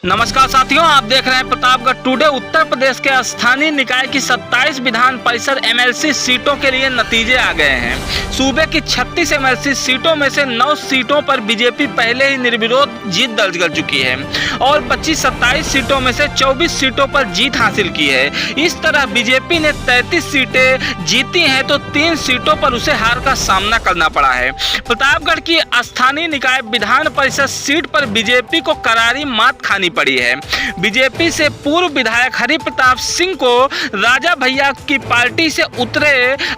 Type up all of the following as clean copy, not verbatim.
नमस्कार साथियों, आप देख रहे हैं प्रतापगढ़ टुडे। उत्तर प्रदेश के स्थानीय निकाय की 27 विधान परिषद एमएलसी सीटों के लिए नतीजे आ गए हैं। सूबे की 36 एमएलसी सीटों में से 9 सीटों पर बीजेपी पहले ही निर्विरोध जीत दर्ज कर चुकी है और 27 सीटों में से 24 सीटों पर जीत हासिल की है। इस तरह बीजेपी ने 33 सीटें जीती हैं तो 3 सीटों पर उसे हार का सामना करना पड़ा है। प्रतापगढ़ की स्थानीय निकाय विधान परिषद सीट पर बीजेपी को करारी मात खानी पड़ी है। बीजेपी से पूर्व विधायक हरि प्रताप सिंह को राजा भैया की पार्टी से उतरे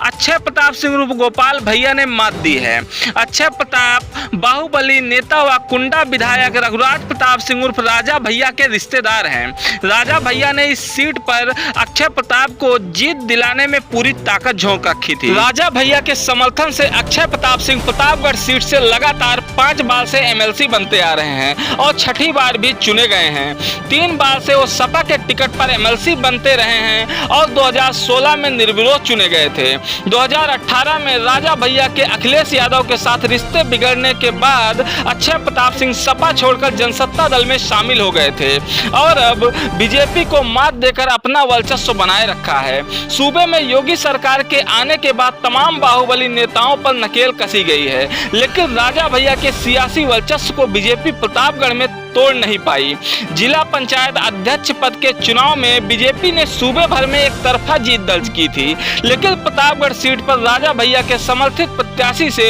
अक्षय प्रताप सिंह उर्फ गोपाल भैया ने मात दी है। अक्षय प्रताप बाहुबली नेता व कुंडा विधायक रघुराज प्रताप सिंह उर्फ राजा भैया के रिश्तेदार हैं। राजा भैया ने इस सीट पर अक्षय प्रताप को जीत दिलाने में पूरी ताकत झोंक रखी थी। राजा भैया के समर्थन से अक्षय प्रताप सिंह प्रतापगढ़ सीट से लगातार 5 बार से एमएलसी बनते आ रहे हैं और छठी बार भी चुने गए हैं। 3 बार से वो सपा के टिकट पर एमएलसी बनते रहे हैं और 2016 में निर्विरोध चुने गए थे। 2018 में राजा भैया के अखिलेश यादव के साथ रिश्ते बिगड़ने के बाद अक्षय प्रताप सिंह सपा छोड़कर जनसत्ता दल में शामिल हो गए थे और अब बीजेपी को मात देकर अपना वर्चस्व बनाए रखा है। सूबे में योगी सरकार के आने के बाद तमाम बाहुबली नेताओं पर नकेल कसी गई है, लेकिन राजा भैया के सियासी वर्चस्व को बीजेपी प्रतापगढ़ में तोड़ नहीं पाई। जिला पंचायत अध्यक्ष पद के चुनाव में बीजेपी ने सूबे भर में एक तरफा जीत दर्ज की थी, लेकिन प्रतापगढ़ सीट पर राजा भैया के समर्थित प्रत्याशी से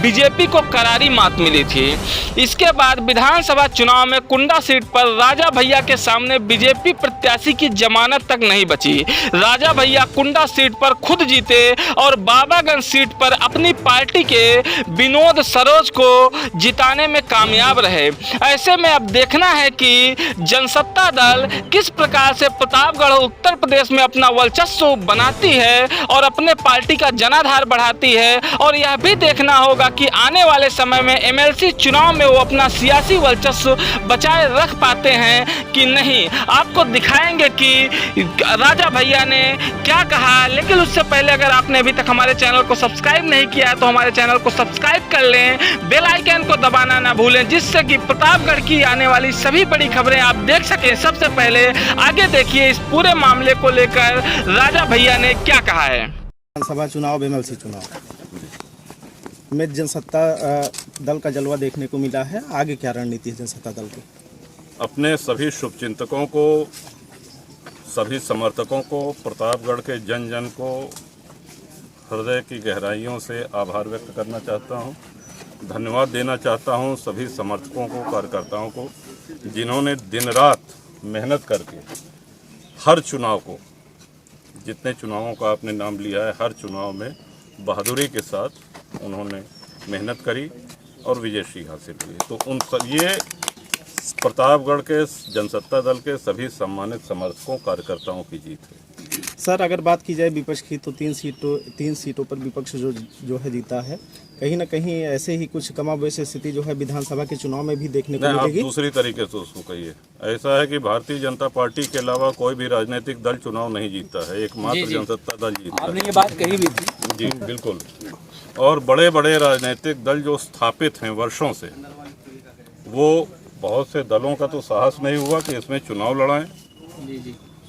बीजेपी को करारी मात मिली थी। इसके बाद विधानसभा चुनाव में कुंडा सीट पर राजा भैया के सामने बीजेपी प्रत्याशी की जमानत तक नहीं बची। राजा भैया कुंडा सीट पर खुद जीते और बाबागंज सीट पर अपनी पार्टी के विनोद सरोज को जिताने में कामयाब रहे। ऐसे में अब देखना है कि जनसत्ता दल किस प्रकार से प्रतापगढ़ उत्तर प्रदेश में अपना वर्चस्व बनाती है और अपने पार्टी का जनाधार बढ़ाती है, और यह भी देखना होगा कि आने वाले समय में एमएलसी चुनाव में वो अपना सियासी वर्चस्व बचाए रख पाते हैं कि नहीं। आपको दिखाएंगे कि राजा भैया ने क्या कहा, लेकिन उससे पहले अगर आपने अभी तक हमारे चैनल को सब्सक्राइब नहीं किया है तो हमारे चैनल को सब्सक्राइब कर लें, बेल आइकन को दबाना ना भूलें, जिससे कि प्रतापगढ़ की आने वाली सभी बड़ी खबरें आप देख सकें सबसे पहले। आगे देखिए इस पूरे मामले को लेकर राजा भैया ने क्या कहा है। विधानसभा चुनाव एमएलसी चुनाव में जनसत्ता दल का जलवा देखने को मिला है। आगे क्या रणनीति है जनसत्ता दल की? अपने सभी शुभचिंतकों को, सभी समर्थकों को, प्रतापगढ़ के जन जन को हृदय की गहराइयों से आभार व्यक्त करना चाहता हूं, धन्यवाद देना चाहता हूं सभी समर्थकों को, कार्यकर्ताओं को, जिन्होंने दिन रात मेहनत करके हर चुनाव को, जितने चुनावों का आपने नाम लिया है, हर चुनाव में बहादुरी के साथ उन्होंने मेहनत करी और विजयश्री हासिल की। तो उन सब ये प्रतापगढ़ के जनसत्ता दल के सभी सम्मानित समर्थकों, कार्यकर्ताओं की जीत है। सर, अगर बात की जाए विपक्ष की तो 3 सीटों पर विपक्ष जो है जीता है। कहीं ना कहीं ऐसे ही कुछ कमाबेश स्थिति जो है विधानसभा के चुनाव में भी देखने को मिलेगी। आप दूसरी तरीके से उसको कहिए। ऐसा है कि भारतीय जनता पार्टी के अलावा कोई भी राजनीतिक दल चुनाव नहीं जीतता है, एकमात्र जनसत्ता दल जीतता है। आपने ये बात कही भी थी। जी बिल्कुल। और बड़े बड़े राजनीतिक दल जो स्थापित हैं वर्षों से, वो बहुत से दलों का तो साहस नहीं हुआ कि इसमें चुनाव लड़ाएं,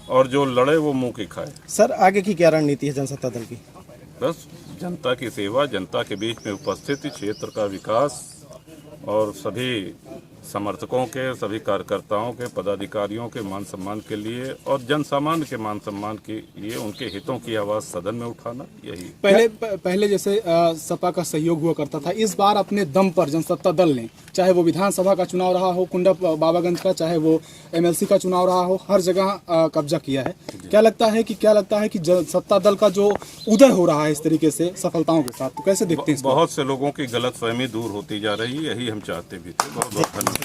और जो लड़े वो मुंह की खाए। सर, आगे की क्या रणनीति है जनसत्ता दल की? बस जनता की सेवा, जनता के बीच में उपस्थिति, क्षेत्र का विकास और सभी समर्थकों के, सभी कार्यकर्ताओं के, पदाधिकारियों के मान सम्मान के लिए और जन सामान्य के मान सम्मान के लिए उनके हितों की आवाज़ सदन में उठाना, यही। पहले जैसे सपा का सहयोग हुआ करता था, इस बार अपने दम पर जनसत्ता दल ने, चाहे वो विधानसभा का चुनाव रहा हो, कुंडा बाबागंज का, चाहे वो एमएलसी का चुनाव रहा हो, हर जगह कब्जा किया है। क्या लगता है कि जनसत्ता दल का जो उदय हो रहा है इस तरीके से सफलताओं के साथ, तो कैसे देखते हैं? बहुत से लोगों की गलतफहमी दूर होती जा रही है, यही हम चाहते भी थे। बहुत बहुत धन्यवाद।